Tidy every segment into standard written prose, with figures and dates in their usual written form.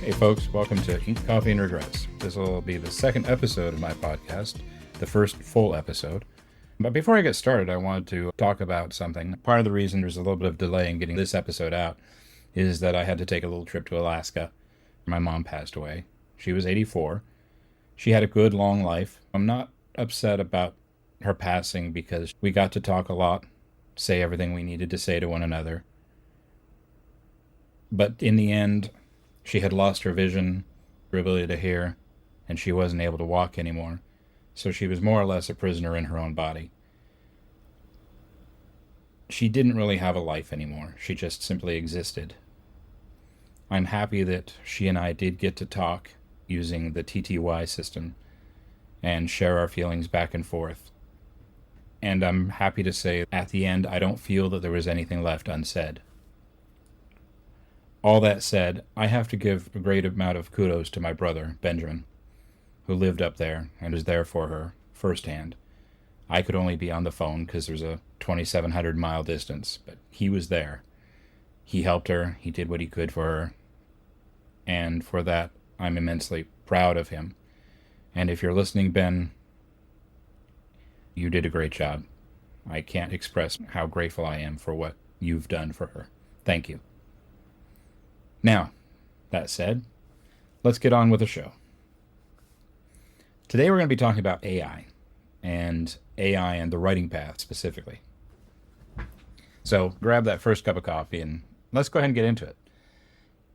Hey folks, welcome to Ink, Coffee, and Regrets. This will be the second episode of my podcast, the first full episode. But before I get started, I wanted to talk about something. Part of the reason there's a little bit of delay in getting this episode out is that I had to take a little trip to Alaska. My mom passed away. She was 84. She had a good, long life. I'm not upset about her passing because we got to talk a lot, say everything we needed to say to one another. But in the end, she had lost her vision, her ability to hear, and she wasn't able to walk anymore. So she was more or less a prisoner in her own body. She didn't really have a life anymore. She just simply existed. I'm happy that she and I did get to talk using the TTY system and share our feelings back and forth. And I'm happy to say at the end, I don't feel that there was anything left unsaid. All that said, I have to give a great amount of kudos to my brother, Benjamin, who lived up there and was there for her firsthand. I could only be on the phone because there's a 2,700-mile distance, but he was there. He helped her. He did what he could for her. And for that, I'm immensely proud of him. And if you're listening, Ben, you did a great job. I can't express how grateful I am for what you've done for her. Thank you. Now, that said, let's get on with the show. Today we're going to be talking about AI and the writing path specifically. So grab that first cup of coffee and let's go ahead and get into it.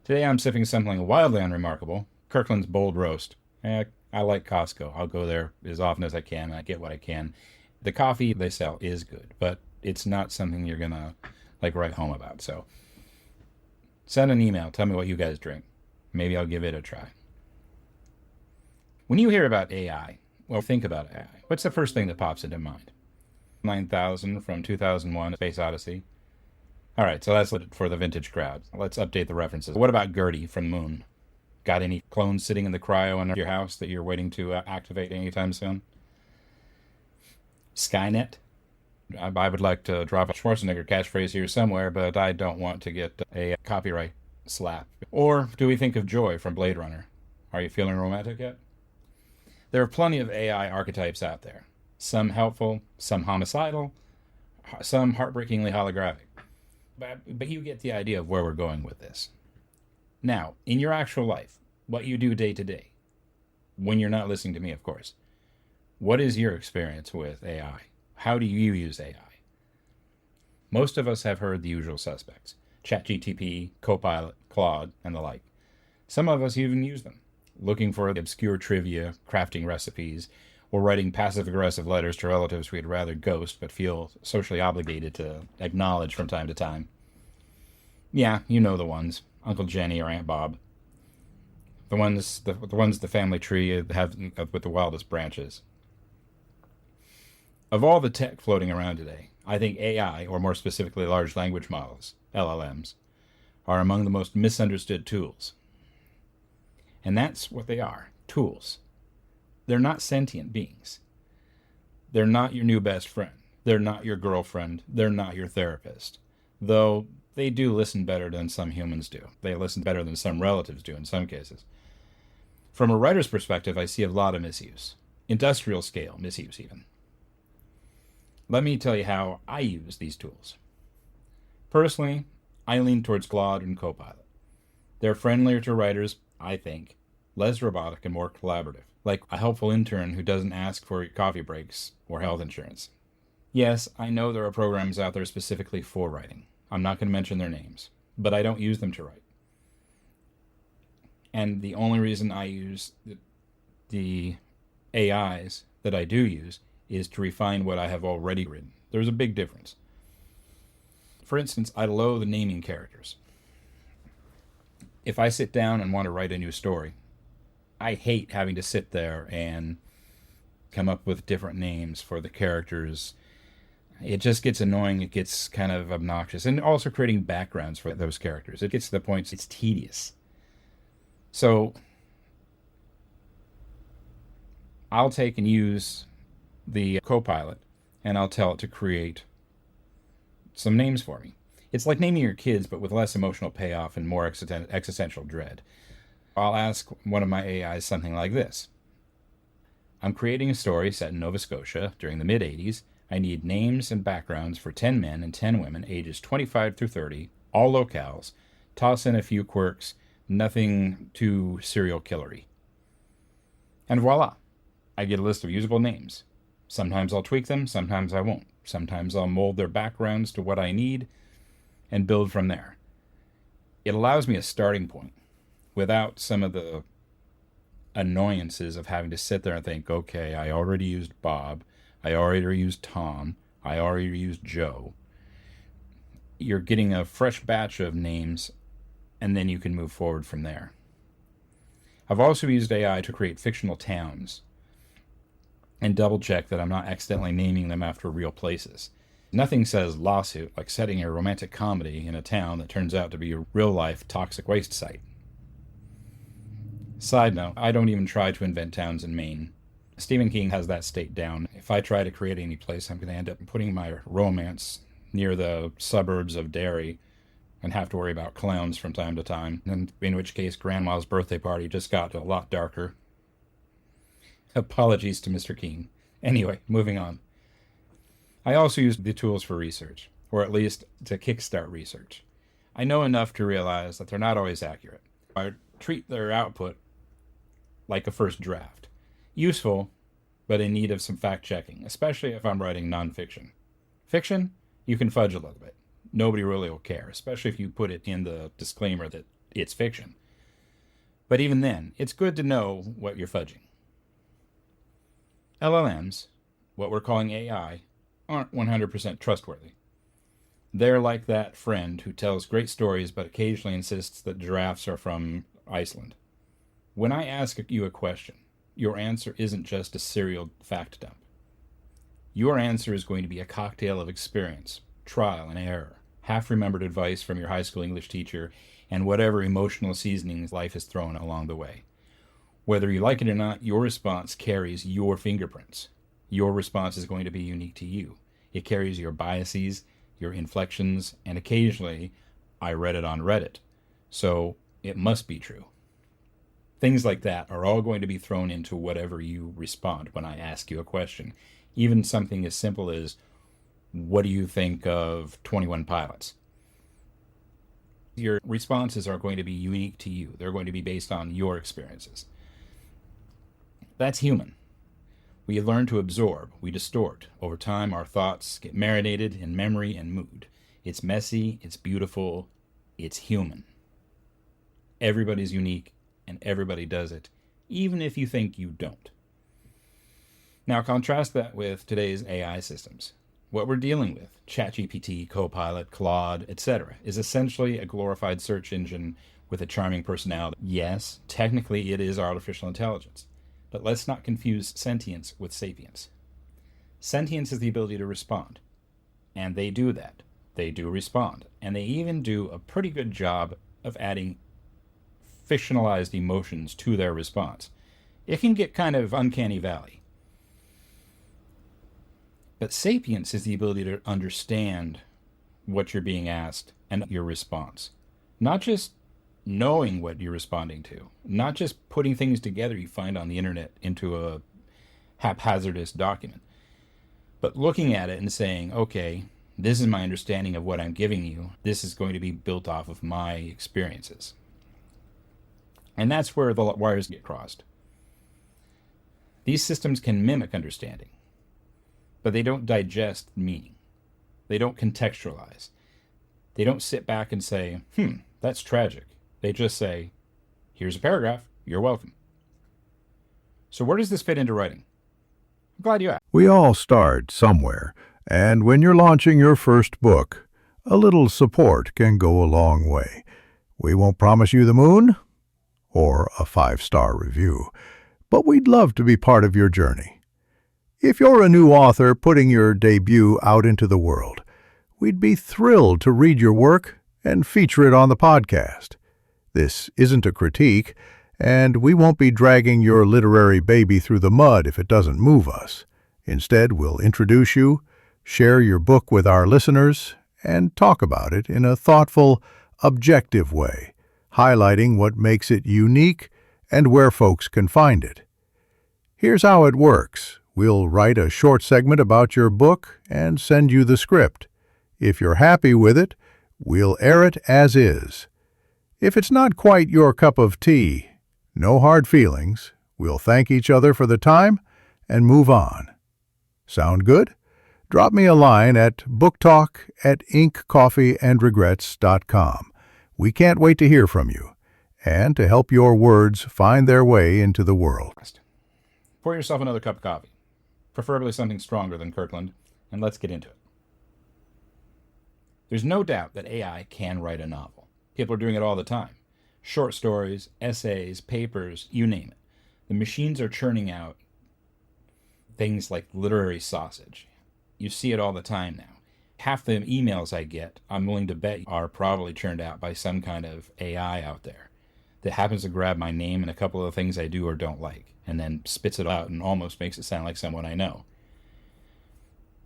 Today I'm sipping something wildly unremarkable, Kirkland's Bold Roast. I like Costco. I'll go there as often as I can and I get what I can. The coffee they sell is good, but it's not something you're going to write home about. So send an email. Tell me what you guys drink. Maybe I'll give it a try. When you hear about AI, well, think about AI. What's the first thing that pops into mind? 9000 from 2001, Space Odyssey. All right, so that's for the vintage crowd. Let's update the references. What about Gertie from Moon? Got any clones sitting in the cryo in your house that you're waiting to activate anytime soon? Skynet? I would like to drop a Schwarzenegger catchphrase here somewhere, but I don't want to get a copyright slap. Or do we think of Joy from Blade Runner? Are you feeling romantic yet? There are plenty of AI archetypes out there. Some helpful, some homicidal, some heartbreakingly holographic. But you get the idea of where we're going with this. Now, in your actual life, what you do day to day, when you're not listening to me, of course, what is your experience with AI? How do you use AI? Most of us have heard the usual suspects: ChatGPT, Copilot, Claude, and the like. Some of us even use them, looking for obscure trivia, crafting recipes, or writing passive-aggressive letters to relatives we'd rather ghost but feel socially obligated to acknowledge from time to time. Yeah, you know the ones. Uncle Jenny or Aunt Bob. The ones the family tree have with the wildest branches. Of all the tech floating around today, I think AI, or more specifically large language models, LLMs, are among the most misunderstood tools. And that's what they are, tools. They're not sentient beings. They're not your new best friend. They're not your girlfriend. They're not your therapist. Though they do listen better than some humans do. They listen better than some relatives do in some cases. From a writer's perspective, I see a lot of misuse. Industrial scale misuse even. Let me tell you how I use these tools. Personally, I lean towards Claude and Copilot. They're friendlier to writers, I think, less robotic and more collaborative, like a helpful intern who doesn't ask for coffee breaks or health insurance. Yes, I know there are programs out there specifically for writing. I'm not going to mention their names, but I don't use them to write. And the only reason I use the AIs that I do use is to refine what I have already written. There's a big difference. For instance, I loathe naming characters. If I sit down and want to write a new story, I hate having to sit there and come up with different names for the characters. It just gets annoying. It gets kind of obnoxious. And also creating backgrounds for those characters. It gets to the point it's tedious. So I'll take and use the Copilot and I'll tell it to create some names for me. It's like naming your kids, but with less emotional payoff and more existential dread. I'll ask one of my AIs something like this. I'm creating a story set in Nova Scotia during the mid-80s. I need names and backgrounds for 10 men and 10 women, ages 25 through 30, all locales. Toss in a few quirks, nothing too serial killery. And voila, I get a list of usable names. Sometimes I'll tweak them, sometimes I won't. Sometimes I'll mold their backgrounds to what I need and build from there. It allows me a starting point without some of the annoyances of having to sit there and think, okay, I already used Bob, I already used Tom, I already used Joe. You're getting a fresh batch of names, and then you can move forward from there. I've also used AI to create fictional towns and double check that I'm not accidentally naming them after real places. Nothing says lawsuit like setting a romantic comedy in a town that turns out to be a real-life toxic waste site. Side note, I don't even try to invent towns in Maine. Stephen King has that state down. If I try to create any place, I'm going to end up putting my romance near the suburbs of Derry and have to worry about clowns from time to time, and in which case Grandma's birthday party just got a lot darker. Apologies to Mr. King. Anyway, moving on. I also use the tools for research, or at least to kickstart research. I know enough to realize that they're not always accurate. I treat their output like a first draft. Useful, but in need of some fact-checking, especially if I'm writing nonfiction. Fiction, you can fudge a little bit. Nobody really will care, especially if you put it in the disclaimer that it's fiction. But even then, it's good to know what you're fudging. LLMs, what we're calling AI, aren't 100% trustworthy. They're like that friend who tells great stories but occasionally insists that giraffes are from Iceland. When I ask you a question, your answer isn't just a serial fact dump. Your answer is going to be a cocktail of experience, trial and error, half-remembered advice from your high school English teacher, and whatever emotional seasonings life has thrown along the way. Whether you like it or not, your response carries your fingerprints. Your response is going to be unique to you. It carries your biases, your inflections, and occasionally, I read it on Reddit, so it must be true. Things like that are all going to be thrown into whatever you respond when I ask you a question. Even something as simple as, what do you think of 21 Pilots? Your responses are going to be unique to you. They're going to be based on your experiences. That's human. We learn to absorb, we distort. Over time, our thoughts get marinated in memory and mood. It's messy, it's beautiful, it's human. Everybody's unique, and everybody does it, even if you think you don't. Now, contrast that with today's AI systems. What we're dealing with, ChatGPT, Copilot, Claude, etc., is essentially a glorified search engine with a charming personality. Yes, technically it is artificial intelligence. But let's not confuse sentience with sapience. Sentience is the ability to respond. And they do that. They do respond. And they even do a pretty good job of adding fictionalized emotions to their response. It can get kind of uncanny valley. But sapience is the ability to understand what you're being asked and your response. Not just knowing what you're responding to, not just putting things together you find on the internet into a haphazardous document, but looking at it and saying, okay, this is my understanding of what I'm giving you. This is going to be built off of my experiences. And that's where the wires get crossed. These systems can mimic understanding, but they don't digest meaning. They don't contextualize. They don't sit back and say, that's tragic. They just say, here's a paragraph, you're welcome. So where does this fit into writing? I'm glad you asked. We all start somewhere, and when you're launching your first book, a little support can go a long way. We won't promise you the moon or a 5-star review, but we'd love to be part of your journey. If you're a new author putting your debut out into the world, we'd be thrilled to read your work and feature it on the podcast. This isn't a critique, and we won't be dragging your literary baby through the mud if it doesn't move us. Instead, we'll introduce you, share your book with our listeners, and talk about it in a thoughtful, objective way, highlighting what makes it unique and where folks can find it. Here's how it works. We'll write a short segment about your book and send you the script. If you're happy with it, we'll air it as is. If it's not quite your cup of tea, no hard feelings. We'll thank each other for the time and move on. Sound good? Drop me a line at booktalk@inkcoffeeandregrets.com. We can't wait to hear from you and to help your words find their way into the world. Pour yourself another cup of coffee, preferably something stronger than Kirkland, and let's get into it. There's no doubt that AI can write a novel. People are doing it all the time. Short stories, essays, papers, you name it. The machines are churning out things like literary sausage. You see it all the time now. Half the emails I get, I'm willing to bet, are probably churned out by some kind of AI out there that happens to grab my name and a couple of things I do or don't like, and then spits it out and almost makes it sound like someone I know.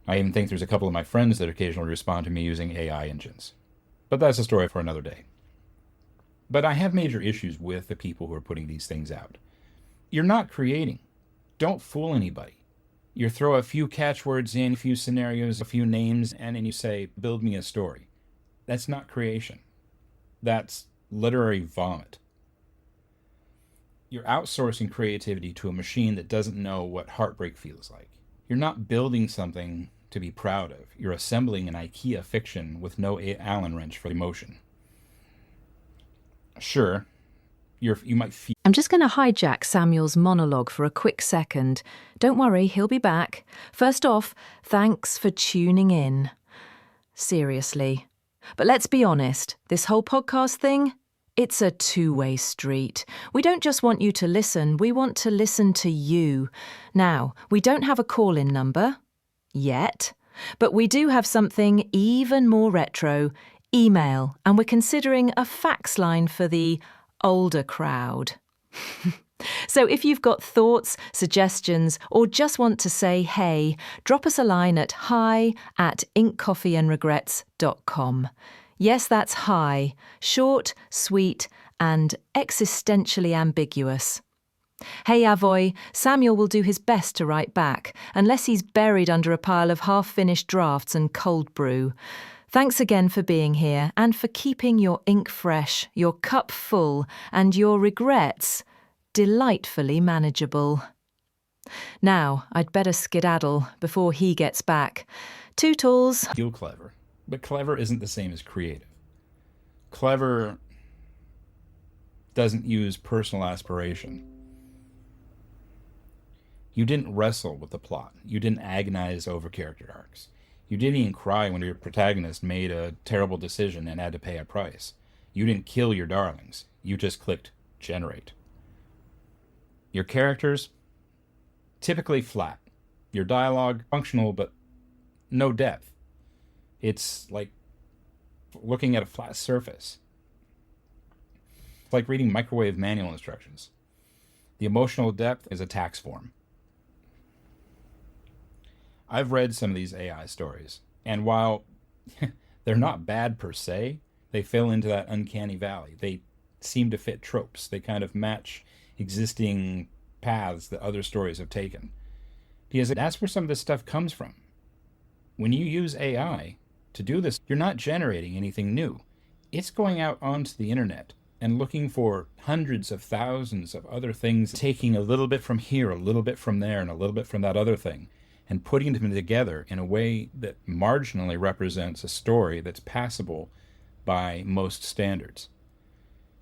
I even think there's a couple of my friends that occasionally respond to me using AI engines. But that's a story for another day. But I have major issues with the people who are putting these things out. You're not creating. Don't fool anybody. You throw a few catchwords in, a few scenarios, a few names, and then you say, build me a story. That's not creation. That's literary vomit. You're outsourcing creativity to a machine that doesn't know what heartbreak feels like. You're not building something to be proud of. You're assembling an IKEA fiction with no Allen wrench for emotion. Sure, you might feel... I'm just going to hijack Samuel's monologue for a quick second. Don't worry, he'll be back. First off, thanks for tuning in. Seriously. But let's be honest, this whole podcast thing, it's a two-way street. We don't just want you to listen, we want to listen to you. Now, we don't have a call-in number, yet, but we do have something even more retro, email, and we're considering a fax line for the older crowd. So if you've got thoughts, suggestions, or just want to say hey, drop us a line at hi@inkcoffeeandregrets.com. Yes, that's hi, short, sweet, and existentially ambiguous. Hey Avoy, Samuel will do his best to write back, unless he's buried under a pile of half-finished drafts and cold brew. Thanks again for being here and for keeping your ink fresh, your cup full, and your regrets delightfully manageable. Now, I'd better skedaddle before he gets back. Tootles. Feel clever, but clever isn't the same as creative. Clever doesn't use personal aspiration. You didn't wrestle with the plot. You didn't agonize over character arcs. You didn't even cry when your protagonist made a terrible decision and had to pay a price. You didn't kill your darlings. You just clicked generate. Your characters, typically flat. Your dialogue, functional but no depth. It's like looking at a flat surface. It's like reading microwave manual instructions. The emotional depth is a tax form. I've read some of these AI stories, and while they're not bad per se, they fell into that uncanny valley. They seem to fit tropes. They kind of match existing paths that other stories have taken. Because that's where some of this stuff comes from. When you use AI to do this, you're not generating anything new. It's going out onto the internet and looking for hundreds of thousands of other things, taking a little bit from here, a little bit from there, and a little bit from that other thing, and putting them together in a way that marginally represents a story that's passable by most standards.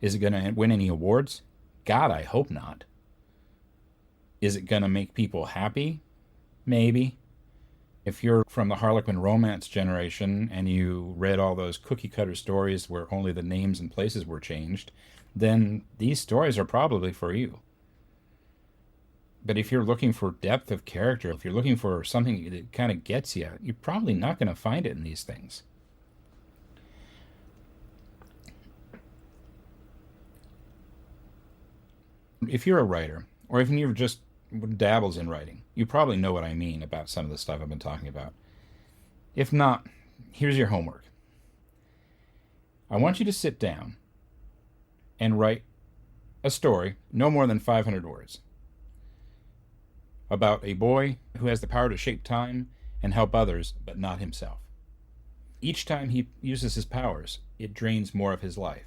Is it going to win any awards? God, I hope not. Is it going to make people happy? Maybe. If you're from the Harlequin romance generation and you read all those cookie-cutter stories where only the names and places were changed, then these stories are probably for you. But if you're looking for depth of character, if you're looking for something that kind of gets you, you're probably not going to find it in these things. If you're a writer, or even you're just dabbles in writing, you probably know what I mean about some of the stuff I've been talking about. If not, here's your homework. I want you to sit down and write a story, no more than 500 words, about a boy who has the power to shape time and help others, but not himself. Each time he uses his powers, it drains more of his life.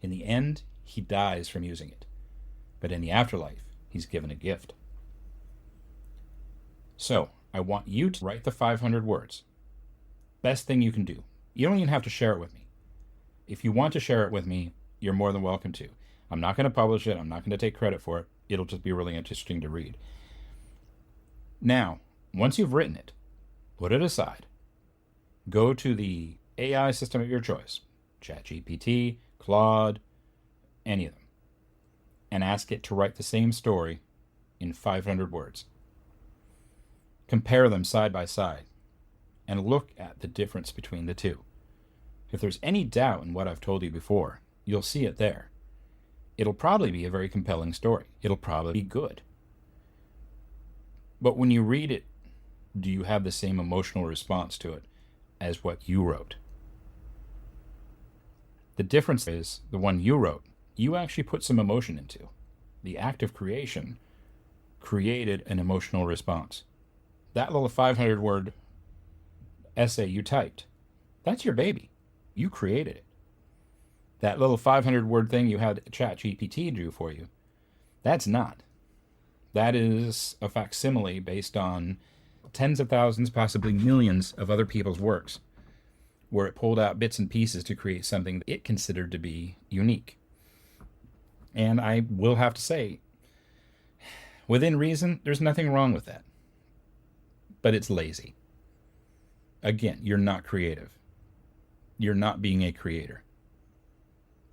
In the end, he dies from using it. But in the afterlife, he's given a gift. So, I want you to write the 500 words. Best thing you can do. You don't even have to share it with me. If you want to share it with me, you're more than welcome to. I'm not going to publish it. I'm not going to take credit for it. It'll just be really interesting to read. Now, once you've written it, put it aside. Go to the AI system of your choice, ChatGPT, Claude, any of them, and ask it to write the same story in 500 words. Compare them side by side and look at the difference between the two. If there's any doubt in what I've told you before, you'll see it there. It'll probably be a very compelling story. It'll probably be good. But when you read it, do you have the same emotional response to it as what you wrote? The difference is the one you wrote, you actually put some emotion into. The act of creation created an emotional response. That little 500-word essay you typed, that's your baby. You created it. That little 500-word thing you had ChatGPT do for you, that's not. That is a facsimile based on tens of thousands, possibly millions of other people's works, where it pulled out bits and pieces to create something that it considered to be unique. And I will have to say, within reason, there's nothing wrong with that. But it's lazy. Again, you're not creative. You're not being a creator.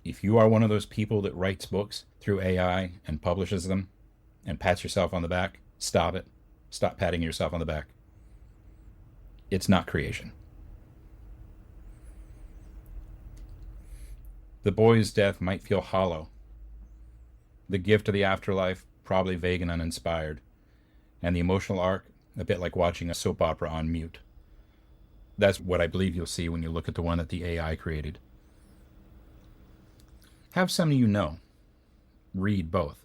If you are one of those people that writes books through AI and publishes them and pats yourself on the back, stop it. Stop patting yourself on the back. It's not creation. The boy's death might feel hollow. The gift of the afterlife, probably vague and uninspired. And the emotional arc, a bit like watching a soap opera on mute. That's what I believe you'll see when you look at the one that the AI created. Have someone you know read both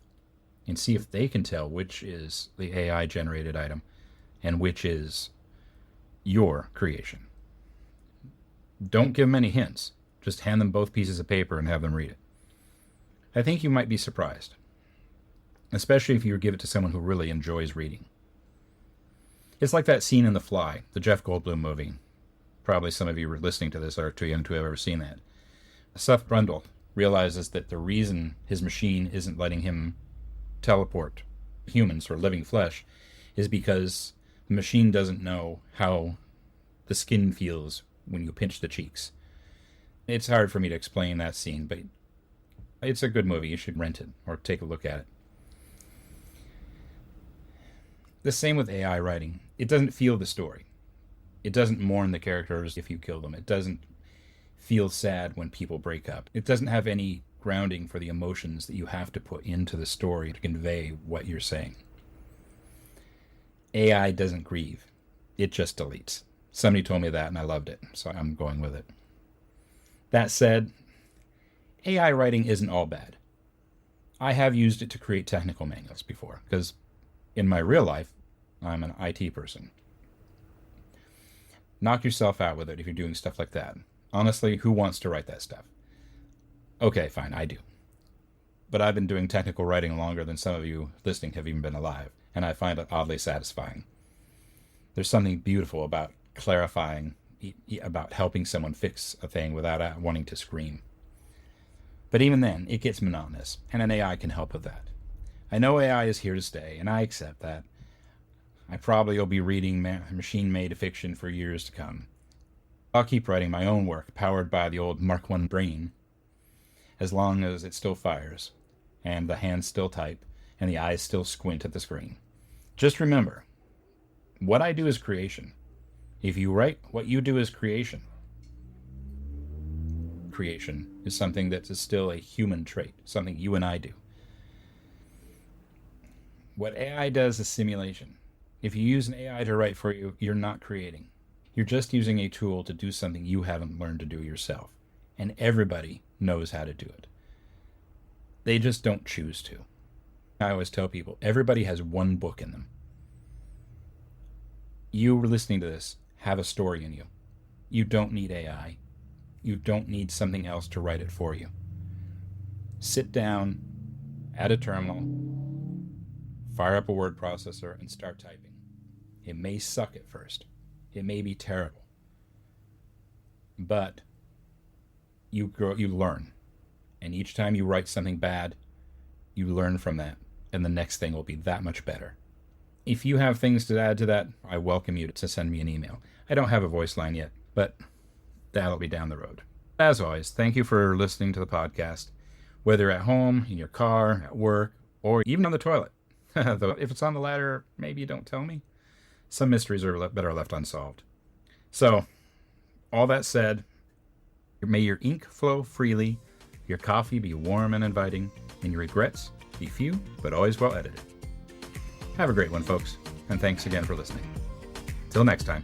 and see if they can tell which is the AI generated item and which is your creation. Don't give them any hints. Just hand them both pieces of paper and have them read it. I think you might be surprised, especially if you give it to someone who really enjoys reading. It's like that scene in The Fly, the Jeff Goldblum movie. Probably some of you listening to this are too young to have ever seen that. Seth Brundle realizes that the reason his machine isn't letting him teleport humans or living flesh is because the machine doesn't know how the skin feels when you pinch the cheeks. It's hard for me to explain that scene, but it's a good movie. You should rent it or take a look at it. The same with AI writing. It doesn't feel the story. It doesn't mourn the characters if you kill them. It doesn't feel sad when people break up. It doesn't have any grounding for the emotions that you have to put into the story to convey what you're saying. AI doesn't grieve. It just deletes. Somebody told me that and I loved it, so I'm going with it. That said, AI writing isn't all bad. I have used it to create technical manuals before, because in my real life, I'm an IT person. Knock yourself out with it if you're doing stuff like that. Honestly, who wants to write that stuff? Okay, fine, I do. But I've been doing technical writing longer than some of you listening have even been alive, and I find it oddly satisfying. There's something beautiful about clarifying, about helping someone fix a thing without wanting to scream. But even then, it gets monotonous, and an AI can help with that. I know AI is here to stay, and I accept that. I probably will be reading machine-made fiction for years to come. I'll keep writing my own work, powered by the old Mark I brain, as long as it still fires, and the hands still type, and the eyes still squint at the screen. Just remember, what I do is creation. If you write, what you do is creation. Creation is something that is still a human trait, something you and I do. What AI does is simulation. If you use an AI to write for you, you're not creating. You're just using a tool to do something you haven't learned to do yourself. And everybody knows how to do it. They just don't choose to. I always tell people, everybody has one book in them. You listening to this have a story in you. You don't need AI. You don't need something else to write it for you. Sit down at a terminal, fire up a word processor, and start typing. It may suck at first. It may be terrible. But you grow, you learn. And each time you write something bad, you learn from that. And the next thing will be that much better. If you have things to add to that, I welcome you to send me an email. I don't have a voice line yet, but that'll be down the road. As always, thank you for listening to the podcast, whether at home, in your car, at work, or even on the toilet. Though if it's on the latter, maybe you don't tell me. Some mysteries are better left unsolved. So, all that said, may your ink flow freely, your coffee be warm and inviting, and your regrets be few, but always well edited. Have a great one, folks, and thanks again for listening. Till next time.